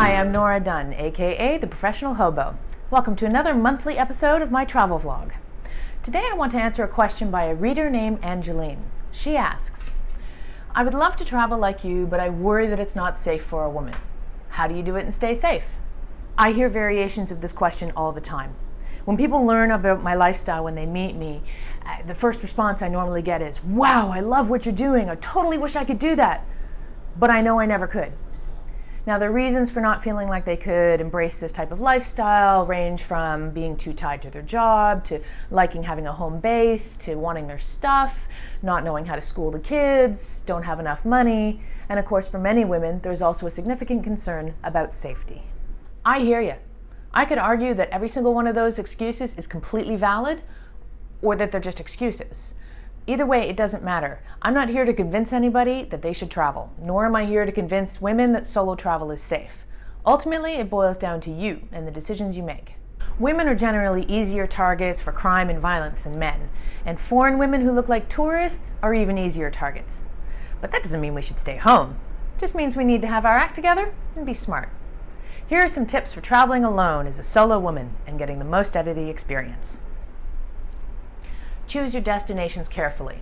Hi, I'm Nora Dunn, aka the Professional Hobo. Welcome to another monthly episode of my travel vlog. Today I want to answer a question by a reader named Angeline. She asks, I would love to travel like you, but I worry that it's not safe for a woman. How do you do it and stay safe? I hear variations of this question all the time. When people learn about my lifestyle when they meet me, the first response I normally get is, wow, I love what you're doing. I totally wish I could do that. But I know I never could. Now, the reasons for not feeling like they could embrace this type of lifestyle range from being too tied to their job, to liking having a home base, to wanting their stuff, not knowing how to school the kids, don't have enough money, and of course for many women there's also a significant concern about safety. I hear you. I could argue that every single one of those excuses is completely valid, or that they're just excuses. Either way, it doesn't matter. I'm not here to convince anybody that they should travel, nor am I here to convince women that solo travel is safe. Ultimately, it boils down to you and the decisions you make. Women are generally easier targets for crime and violence than men, and foreign women who look like tourists are even easier targets. But that doesn't mean we should stay home. It just means we need to have our act together and be smart. Here are some tips for traveling alone as a solo woman and getting the most out of the experience. Choose your destinations carefully.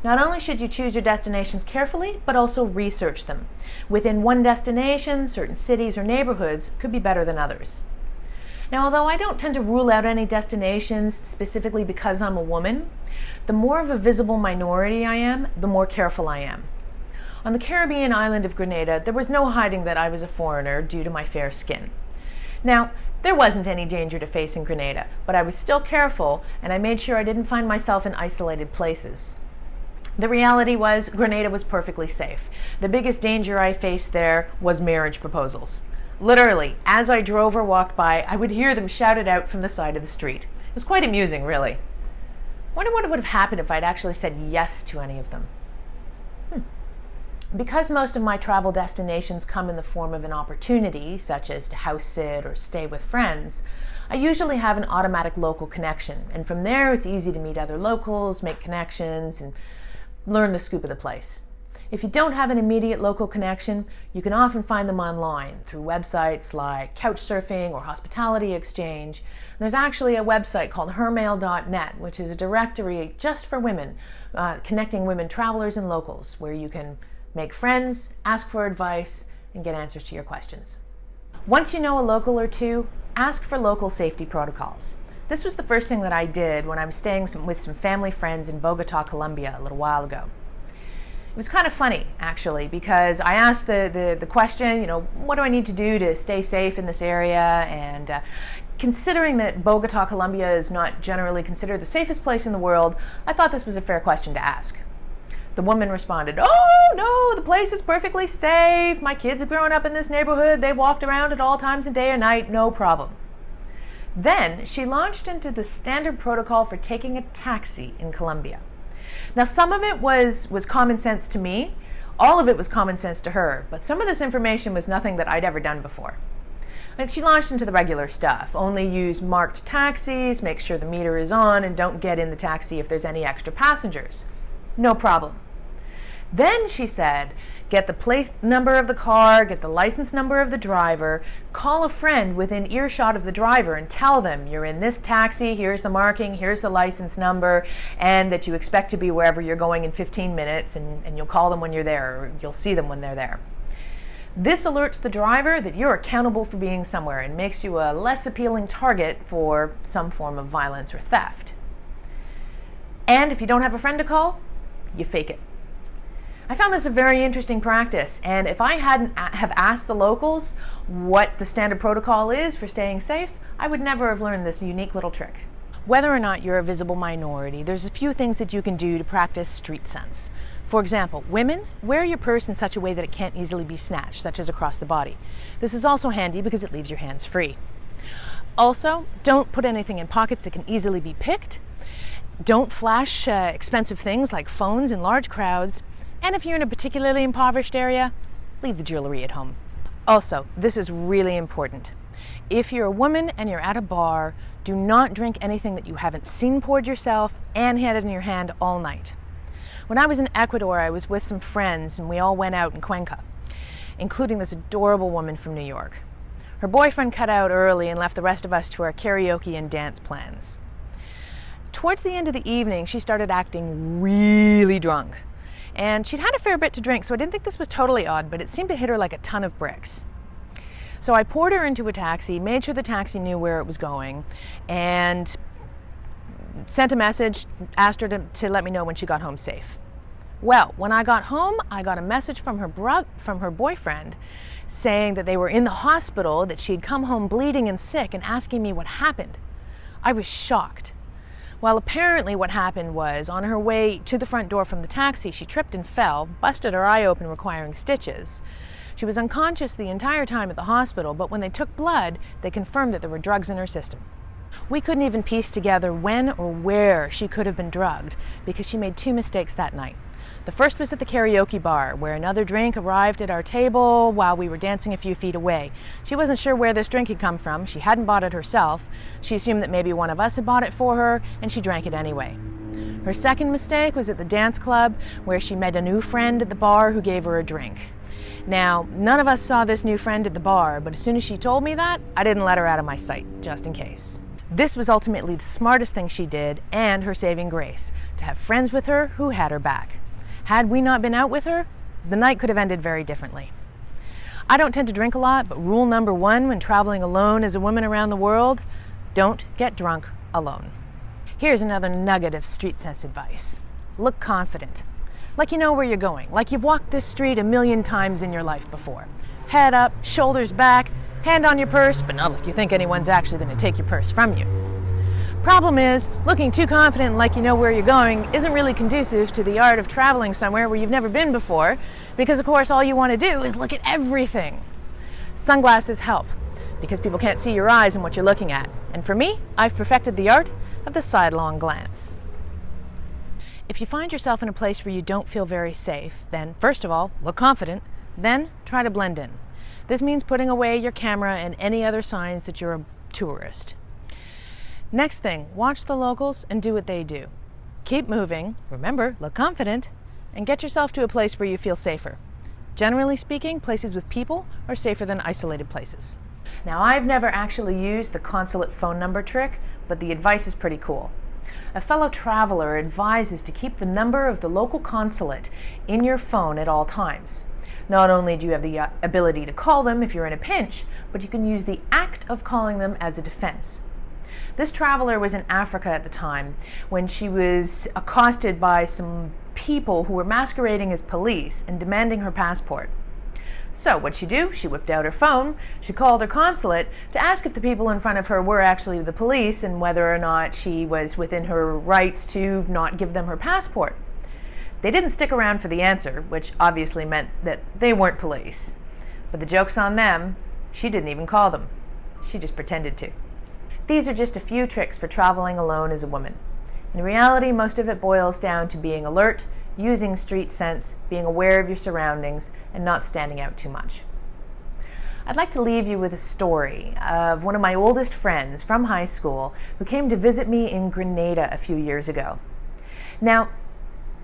Not only should you choose your destinations carefully, but also research them. Within one destination, certain cities or neighborhoods could be better than others. Now, although I don't tend to rule out any destinations specifically because I'm a woman, the more of a visible minority I am, the more careful I am. On the Caribbean island of Grenada, there was no hiding that I was a foreigner due to my fair skin. Now, there wasn't any danger to face in Grenada, but I was still careful and I made sure I didn't find myself in isolated places. The reality was Grenada was perfectly safe. The biggest danger I faced there was marriage proposals. Literally, as I drove or walked by, I would hear them shouted out from the side of the street. It was quite amusing, really. I wonder what would have happened if I'd actually said yes to any of them. Because most of my travel destinations come in the form of an opportunity, such as to house sit or stay with friends, I usually have an automatic local connection, and from there it's easy to meet other locals, make connections, and learn the scoop of the place. If you don't have an immediate local connection, you can often find them online through websites like Couchsurfing or Hospitality Exchange. And there's actually a website called hermail.net, which is a directory just for women, connecting women travelers and locals, where you can make friends, ask for advice, and get answers to your questions. Once you know a local or two, ask for local safety protocols. This was the first thing that I did when I was staying with some family friends in Bogota, Colombia a little while ago. It was kind of funny, actually, because I asked the question, what do I need to do to stay safe in this area? And considering that Bogota, Colombia is not generally considered the safest place in the world, I thought this was a fair question to ask. The woman responded, oh no, the place is perfectly safe. My kids have grown up in this neighborhood. They walked around at all times of day or night, no problem. Then she launched into the standard protocol for taking a taxi in Colombia. Now, some of it was common sense to me. All of it was common sense to her, but some of this information was nothing that I'd ever done before. Like, she launched into the regular stuff. Only use marked taxis, make sure the meter is on, and don't get in the taxi if there's any extra passengers. No problem. Then she said, get the plate number of the car, get the license number of the driver, call a friend within earshot of the driver and tell them you're in this taxi, here's the marking, here's the license number, and that you expect to be wherever you're going in 15 minutes, and you'll call them when you're there, or you'll see them when they're there. This alerts the driver that you're accountable for being somewhere and makes you a less appealing target for some form of violence or theft. And if you don't have a friend to call, you fake it. I found this a very interesting practice, and if I hadn't have asked the locals what the standard protocol is for staying safe, I would never have learned this unique little trick. Whether or not you're a visible minority, there's a few things that you can do to practice street sense. For example, women, wear your purse in such a way that it can't easily be snatched, such as across the body. This is also handy because it leaves your hands free. Also, don't put anything in pockets that can easily be picked. Don't flash expensive things like phones in large crowds. And if you're in a particularly impoverished area, leave the jewelry at home. Also, this is really important. If you're a woman and you're at a bar, do not drink anything that you haven't seen poured yourself and had it in your hand all night. When I was in Ecuador, I was with some friends and we all went out in Cuenca. including this adorable woman from New York. Her boyfriend cut out early and left the rest of us to our karaoke and dance plans. Towards the end of the evening, she started acting really drunk. And she'd had a fair bit to drink, so I didn't think this was totally odd, but it seemed to hit her like a ton of bricks. So I poured her into a taxi, made sure the taxi knew where it was going, and sent a message, asked her to let me know when she got home safe. Well, when I got home, I got a message from her boyfriend saying that they were in the hospital, that she'd come home bleeding and sick, and asking me what happened. I was shocked. Well, apparently what happened was, on her way to the front door from the taxi, she tripped and fell, busted her eye open requiring stitches. She was unconscious the entire time at the hospital, but when they took blood, they confirmed that there were drugs in her system. We couldn't even piece together when or where she could have been drugged because she made 2 mistakes that night. The first was at the karaoke bar, where another drink arrived at our table while we were dancing a few feet away. She wasn't sure where this drink had come from. She hadn't bought it herself. She assumed that maybe one of us had bought it for her, and she drank it anyway. Her second mistake was at the dance club, where she met a new friend at the bar who gave her a drink. Now, none of us saw this new friend at the bar, but as soon as she told me that, I didn't let her out of my sight, just in case. This was ultimately the smartest thing she did, and her saving grace, to have friends with her who had her back. Had we not been out with her, the night could have ended very differently. I don't tend to drink a lot, but rule number 1 when traveling alone as a woman around the world, don't get drunk alone. Here's another nugget of street sense advice. Look confident. Like you know where you're going, like you've walked this street a million times in your life before. Head up, shoulders back, hand on your purse, but not like you think anyone's actually going to take your purse from you. Problem is, looking too confident like you know where you're going isn't really conducive to the art of traveling somewhere where you've never been before, because of course all you want to do is look at everything. Sunglasses help, because people can't see your eyes and what you're looking at. And for me, I've perfected the art of the sidelong glance. If you find yourself in a place where you don't feel very safe, then first of all, look confident, then try to blend in. This means putting away your camera and any other signs that you're a tourist. Next thing, watch the locals and do what they do. Keep moving, remember, look confident, and get yourself to a place where you feel safer. Generally speaking, places with people are safer than isolated places. Now, I've never actually used the Consulate phone number trick, but the advice is pretty cool. A fellow traveler advises to keep the number of the local consulate in your phone at all times. Not only do you have the ability to call them if you're in a pinch, but you can use the act of calling them as a defense. This traveler was in Africa at the time when she was accosted by some people who were masquerading as police and demanding her passport. So what'd she do? She whipped out her phone, she called her consulate to ask if the people in front of her were actually the police and whether or not she was within her rights to not give them her passport. They didn't stick around for the answer, which obviously meant that they weren't police. But the joke's on them, she didn't even call them. She just pretended to. These are just a few tricks for traveling alone as a woman. In reality, most of it boils down to being alert, using street sense, being aware of your surroundings, and not standing out too much. I'd like to leave you with a story of one of my oldest friends from high school who came to visit me in Grenada a few years ago. Now,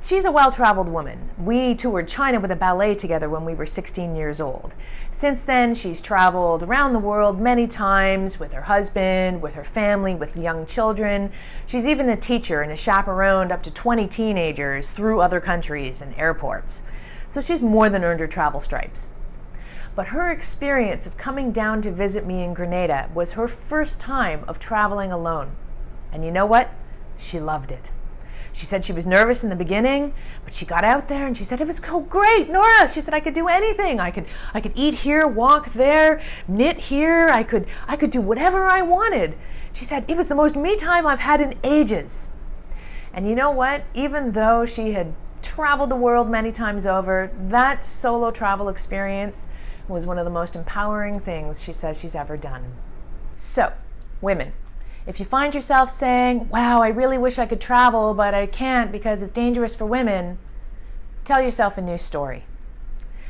she's a well-traveled woman. We toured China with a ballet together when we were 16 years old. Since then, she's traveled around the world many times with her husband, with her family, with young children. She's even a teacher and has chaperoned up to 20 teenagers through other countries and airports. So she's more than earned her travel stripes. But her experience of coming down to visit me in Grenada was her first time of traveling alone. And you know what? She loved it. She said she was nervous in the beginning, but she got out there and she said, it was so great, Nora. She said, I could do anything. I could eat here, walk there, knit here. I could do whatever I wanted. She said, it was the most me time I've had in ages. And you know what? Even though she had traveled the world many times over, that solo travel experience was one of the most empowering things she says she's ever done. So, women, if you find yourself saying, wow, I really wish I could travel, but I can't because it's dangerous for women, tell yourself a new story.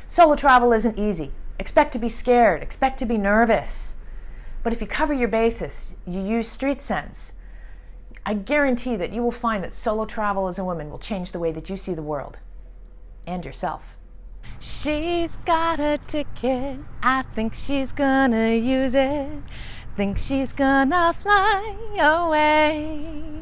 Solo travel isn't easy. Expect to be scared. Expect to be nervous. But if you cover your bases, you use street sense, I guarantee that you will find that solo travel as a woman will change the way that you see the world and yourself. She's got a ticket, I think she's gonna use it. Think she's gonna fly away.